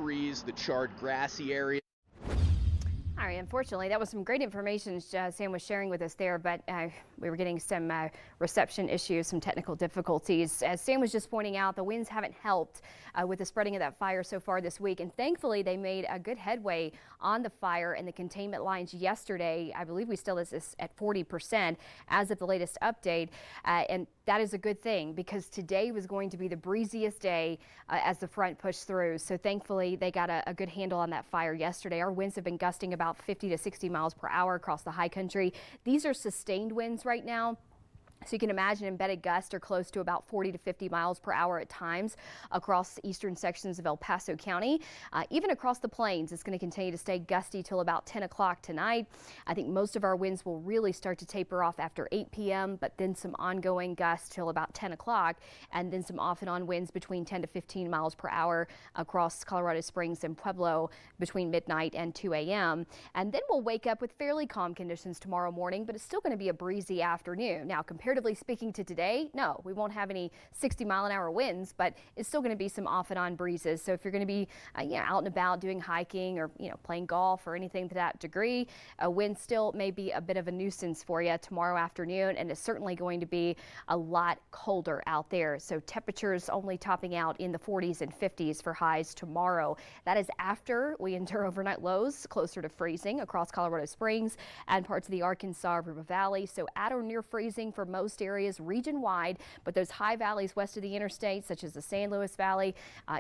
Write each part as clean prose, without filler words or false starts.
trees, the charred grassy area. All right, unfortunately, that was some great information Sam was sharing with us there, but we were getting some reception issues, some technical difficulties. As Sam was just pointing out, the winds haven't helped with the spreading of that fire so far this week, and thankfully they made a good headway on the fire and the containment lines yesterday. I believe we still is at 40% as of the latest update, and that is a good thing because today was going to be the breeziest day as the front pushed through. So thankfully they got a good handle on that fire yesterday. Our winds have been gusting about 50 to 60 miles per hour across the high country. These are sustained winds right now. So you can imagine embedded gusts are close to about 40 to 50 miles per hour at times across eastern sections of El Paso County. Even across the plains, it's going to continue to stay gusty till about 10 o'clock tonight. I think most of our winds will really start to taper off after 8 p.m., but then some ongoing gusts till about 10 o'clock, and then some off and on winds between 10 to 15 miles per hour across Colorado Springs and Pueblo between midnight and 2 a.m. And then we'll wake up with fairly calm conditions tomorrow morning, but it's still going to be a breezy afternoon. Now, comparatively speaking to today, no, we won't have any 60-mile-an-hour winds, but it's still going to be some off and on breezes. So if you're going to be out and about doing hiking or playing golf or anything to that degree, a wind still may be a bit of a nuisance for you tomorrow afternoon, and it's certainly going to be a lot colder out there. So temperatures only topping out in the 40s and 50s for highs tomorrow. That is after we endure overnight lows closer to freezing across Colorado Springs and parts of the Arkansas River Valley. So at or near freezing for most areas region-wide, but those high valleys west of the interstate, such as the San Luis Valley,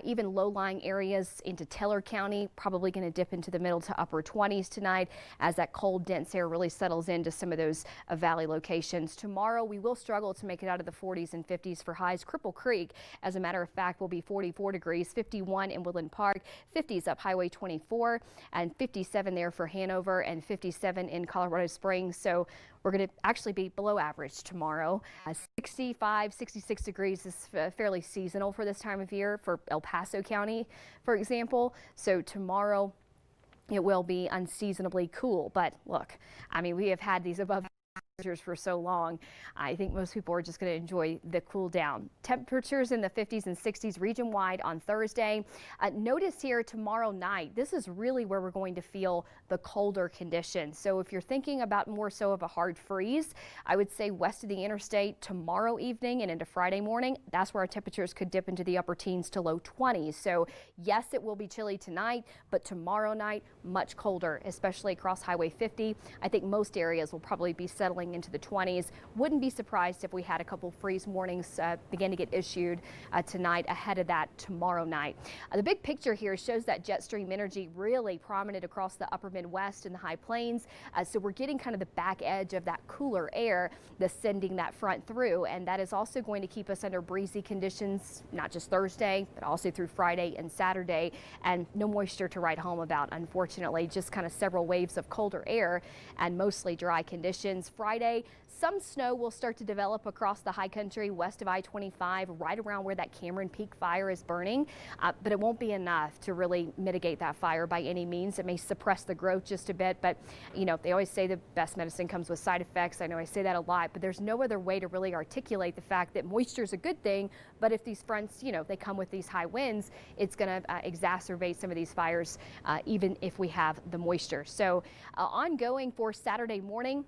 even low-lying areas into Teller County, probably going to dip into the middle to upper 20s tonight as that cold, dense air really settles into some of those valley locations. Tomorrow, we will struggle to make it out of the 40s and 50s for highs. Cripple Creek, as a matter of fact, will be 44 degrees, 51 in Woodland Park, 50s up Highway 24, and 57 there for Hanover, and 57 in Colorado Springs. So we're going to actually be below average tomorrow. 65, 66 degrees is fairly seasonal for this time of year for El Paso County, for example. So tomorrow it will be unseasonably cool. But look, I mean, we have had these above for so long. I think most people are just going to enjoy the cool down. Temperatures in the 50s and 60s region wide on Thursday. Notice here tomorrow night, this is really where we're going to feel the colder conditions. So if you're thinking about more so of a hard freeze, I would say west of the interstate tomorrow evening and into Friday morning, that's where our temperatures could dip into the upper teens to low 20s. So yes, it will be chilly tonight, but tomorrow night much colder, especially across Highway 50. I think most areas will probably be settling into the 20s. Wouldn't be surprised if we had a couple freeze warnings begin to get issued tonight ahead of that tomorrow night. The big picture here shows that jet stream energy really prominent across the upper Midwest and the high plains. So we're getting kind of the back edge of that cooler air that's sending that front through, and that is also going to keep us under breezy conditions, not just Thursday, but also through Friday and Saturday, and no moisture to write home about, unfortunately. Just kind of several waves of colder air and mostly dry conditions. Friday, some snow will start to develop across the high country west of I-25, right around where that Cameron Peak fire is burning, but it won't be enough to really mitigate that fire by any means. It may suppress the growth just a bit, but they always say the best medicine comes with side effects. I know I say that a lot, but there's no other way to really articulate the fact that moisture is a good thing, but if these fronts, they come with these high winds, it's going to exacerbate some of these fires, even if we have the moisture. So ongoing for Saturday morning,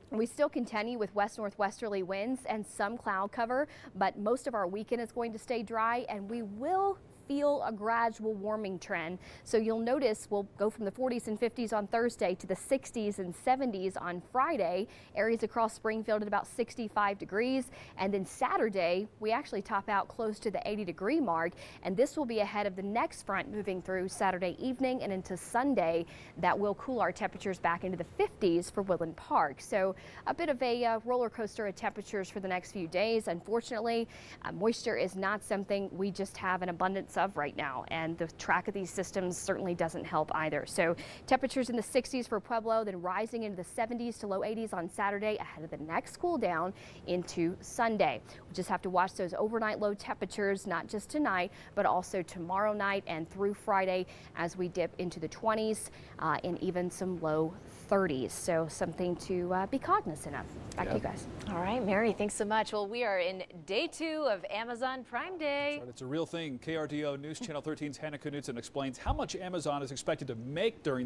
we still continue with west-northwesterly winds and some cloud cover, but most of our weekend is going to stay dry, and we will feel a gradual warming trend. So you'll notice we'll go from the 40s and 50s on Thursday to the 60s and 70s on Friday. Areas across Springfield at about 65 degrees. And then Saturday, we actually top out close to the 80-degree mark. And this will be ahead of the next front moving through Saturday evening and into Sunday. That will cool our temperatures back into the 50s for Woodland Park. So a bit of a roller coaster of temperatures for the next few days. Unfortunately, moisture is not something we just have an abundance of right now, and the track of these systems certainly doesn't help either. So temperatures in the 60s for Pueblo, then rising into the 70s to low 80s on Saturday ahead of the next cool down into Sunday. We just have to watch those overnight low temperatures, not just tonight, but also tomorrow night and through Friday as we dip into the 20s and even some low 30s. So something to be cognizant of. Back to you guys. All right, Mary, thanks so much. Well, we are in day 2 of Amazon Prime Day. That's right, it's a real thing. KRTO News Channel 13's Hannah Knutson explains how much Amazon is expected to make during this